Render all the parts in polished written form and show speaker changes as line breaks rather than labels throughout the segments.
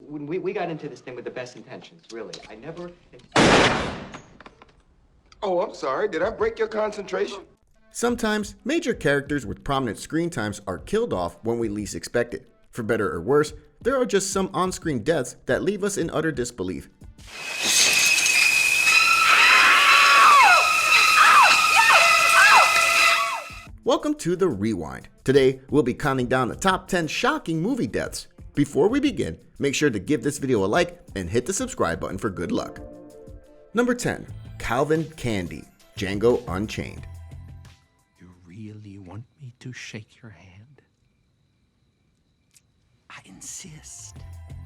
When we got into this thing with the best intentions, really. I never...
Oh, I'm sorry. Did I break your concentration?
Sometimes, major characters with prominent screen times are killed off when we least expect it. For better or worse, there are just some on-screen deaths that leave us in utter disbelief. Welcome to The Rewind. Today, we'll be counting down the top 10 shocking movie deaths. Before we begin, make sure to give this video a like and hit the subscribe button for good luck. Number 10. Calvin Candy, Django Unchained.
You really want me to shake your hand? I insist.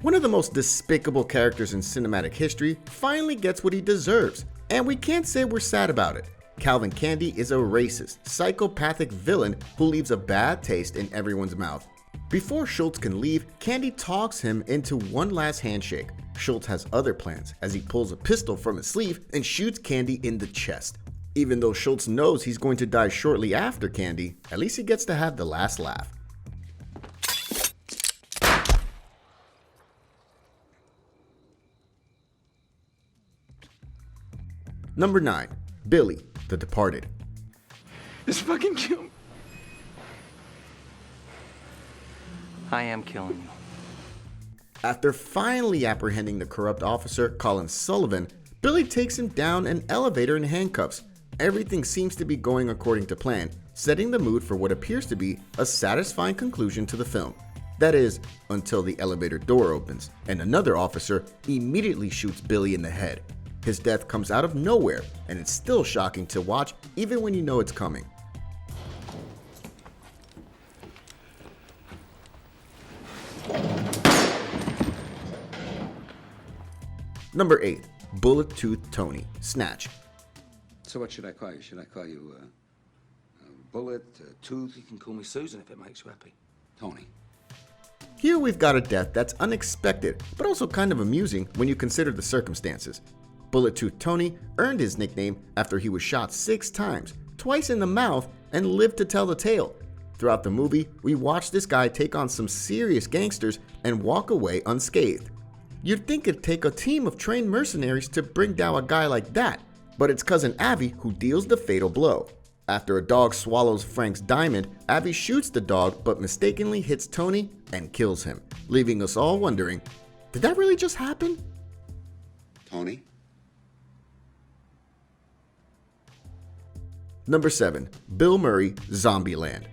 One of the most despicable characters in cinematic history finally gets what he deserves, and we can't say we're sad about it. Calvin Candy is a racist, psychopathic villain who leaves a bad taste in everyone's mouth. Before Schultz can leave, Candy talks him into one last handshake. Schultz has other plans as he pulls a pistol from his sleeve and shoots Candy in the chest. Even though Schultz knows he's going to die shortly after Candy, at least he gets to have the last laugh. Number 9. Billy, The Departed.
Just fucking kill me.
I am killing you.
After finally apprehending the corrupt officer, Colin Sullivan, Billy takes him down an elevator in handcuffs. Everything seems to be going according to plan, setting the mood for what appears to be a satisfying conclusion to the film. That is, until the elevator door opens, and another officer immediately shoots Billy in the head. His death comes out of nowhere, and it's still shocking to watch even when you know it's coming. Number 8. Bullet Tooth Tony, Snatch.
So what should I call you? Should I call you Bullet, Tooth?
You can call me Susan if it makes you happy.
Tony.
Here we've got a death that's unexpected, but also kind of amusing when you consider the circumstances. Bullet Tooth Tony earned his nickname after he was shot 6 times, twice in the mouth, and lived to tell the tale. Throughout the movie, we watch this guy take on some serious gangsters and walk away unscathed. You'd think it'd take a team of trained mercenaries to bring down a guy like that, but it's cousin Avi who deals the fatal blow. After a dog swallows Frank's diamond, Avi shoots the dog but mistakenly hits Tony and kills him, leaving us all wondering, did that really just happen?
Tony?
Number 7. Bill Murray, Zombieland.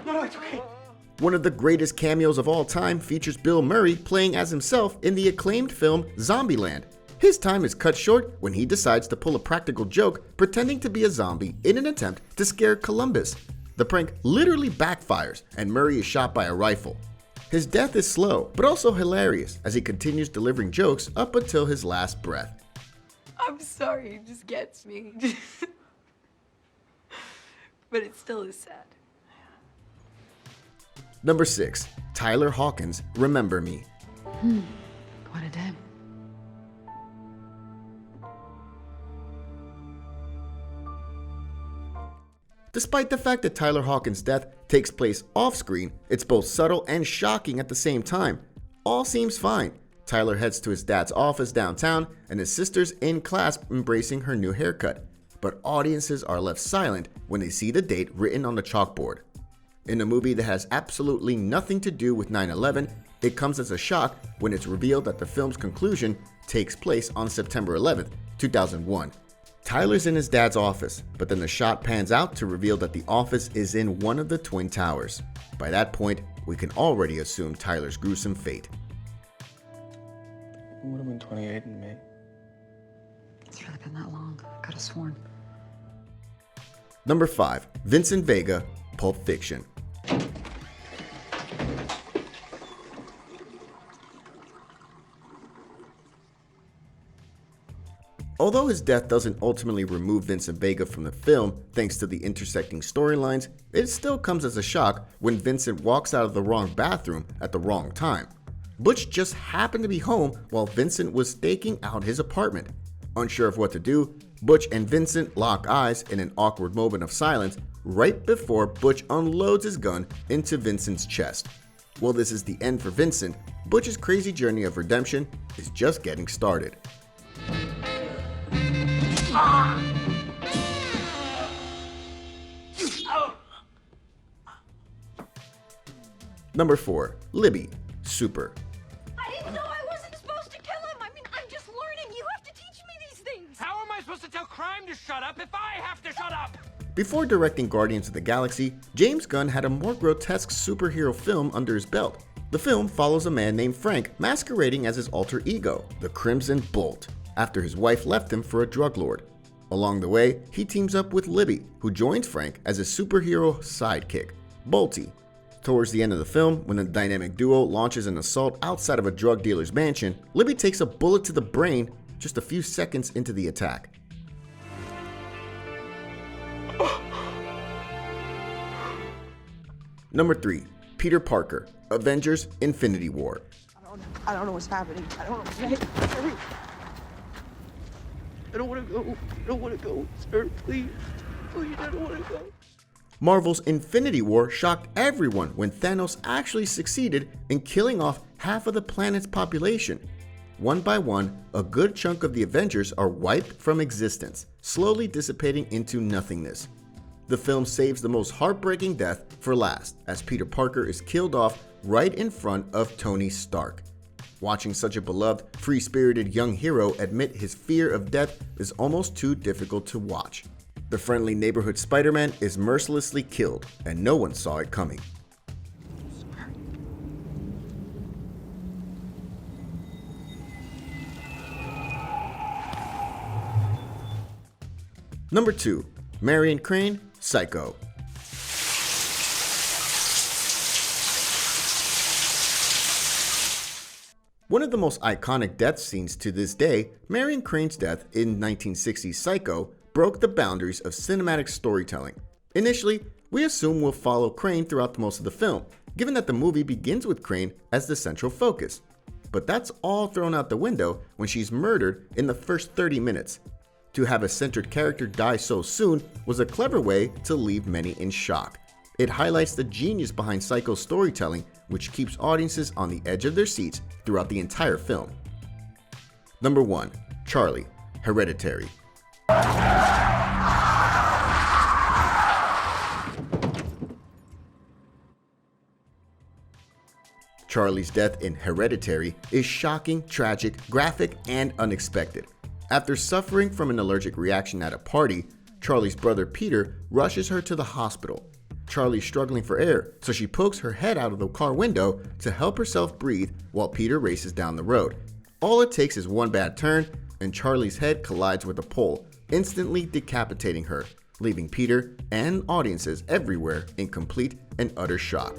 No, it's okay.
One of the greatest cameos of all time features Bill Murray playing as himself in the acclaimed film Zombieland. His time is cut short when he decides to pull a practical joke pretending to be a zombie in an attempt to scare Columbus. The prank literally backfires and Murray is shot by a rifle. His death is slow, but also hilarious as he continues delivering jokes up until his last breath.
I'm sorry, it just gets me. But it still is sad.
Number 6. Tyler Hawkins, Remember Me.
What a day.
Despite the fact that Tyler Hawkins' death takes place off-screen, it's both subtle and shocking at the same time. All seems fine. Tyler heads to his dad's office downtown and his sister's in class embracing her new haircut. But audiences are left silent when they see the date written on the chalkboard. In a movie that has absolutely nothing to do with 9/11, it comes as a shock when it's revealed that the film's conclusion takes place on September 11th, 2001. Tyler's in his dad's office, but then the shot pans out to reveal that the office is in one of the Twin Towers. By that point, we can already assume Tyler's gruesome fate.
It would have been 28 in May.
It's really been that long. I could have sworn.
Number 5. Vincent Vega, Pulp Fiction. Although his death doesn't ultimately remove Vincent Vega from the film thanks to the intersecting storylines, it still comes as a shock when Vincent walks out of the wrong bathroom at the wrong time. Butch just happened to be home while Vincent was staking out his apartment. Unsure of what to do, Butch and Vincent lock eyes in an awkward moment of silence right before Butch unloads his gun into Vincent's chest. While this is the end for Vincent, Butch's crazy journey of redemption is just getting started. Number 4. Libby Super.
I didn't know I wasn't supposed to kill him. I mean, I'm just learning. You have to teach me these things.
How am I supposed to tell crime to shut up if I have to shut up?
Before directing Guardians of the Galaxy, James Gunn had a more grotesque superhero film under his belt. The film follows a man named Frank masquerading as his alter ego, the Crimson Bolt, after his wife left him for a drug lord. Along the way, he teams up with Libby, who joins Frank as a superhero sidekick, Bolty. Towards the end of the film, when the dynamic duo launches an assault outside of a drug dealer's mansion, Libby takes a bullet to the brain just a few seconds into the attack. Number 3. Peter Parker, Avengers: Infinity War.
I don't know what's happening. I don't know. Hurry. I don't want to go. I don't want to go, sir. Please. Please, I don't want to go.
Marvel's Infinity War shocked everyone when Thanos actually succeeded in killing off half of the planet's population. One by one, a good chunk of the Avengers are wiped from existence, slowly dissipating into nothingness. The film saves the most heartbreaking death for last, as Peter Parker is killed off right in front of Tony Stark. Watching such a beloved, free-spirited young hero admit his fear of death is almost too difficult to watch. The friendly neighborhood Spider-Man is mercilessly killed, and no one saw it coming. Number 2. Marion Crane, Psycho. One of the most iconic death scenes to this day, Marion Crane's death in 1960's Psycho broke the boundaries of cinematic storytelling. Initially, we assume we'll follow Crane throughout most of the film, given that the movie begins with Crane as the central focus. But that's all thrown out the window when she's murdered in the first 30 minutes. To have a centered character die so soon was a clever way to leave many in shock. It highlights the genius behind Psycho's storytelling, which keeps audiences on the edge of their seats throughout the entire film. Number 1. Charlie, Hereditary. Charlie's death in Hereditary is shocking, tragic, graphic, and unexpected. After suffering from an allergic reaction at a party, Charlie's brother Peter rushes her to the hospital. Charlie's struggling for air, so she pokes her head out of the car window to help herself breathe while Peter races down the road. All it takes is one bad turn, and Charlie's head collides with a pole, instantly decapitating her, leaving Peter and audiences everywhere in complete and utter shock.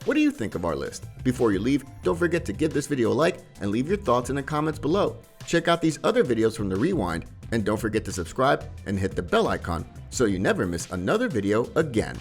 What do you think of our list? Before you leave, don't forget to give this video a like and leave your thoughts in the comments below. Check out these other videos from the Rewind, and don't forget to subscribe and hit the bell icon so you never miss another video again.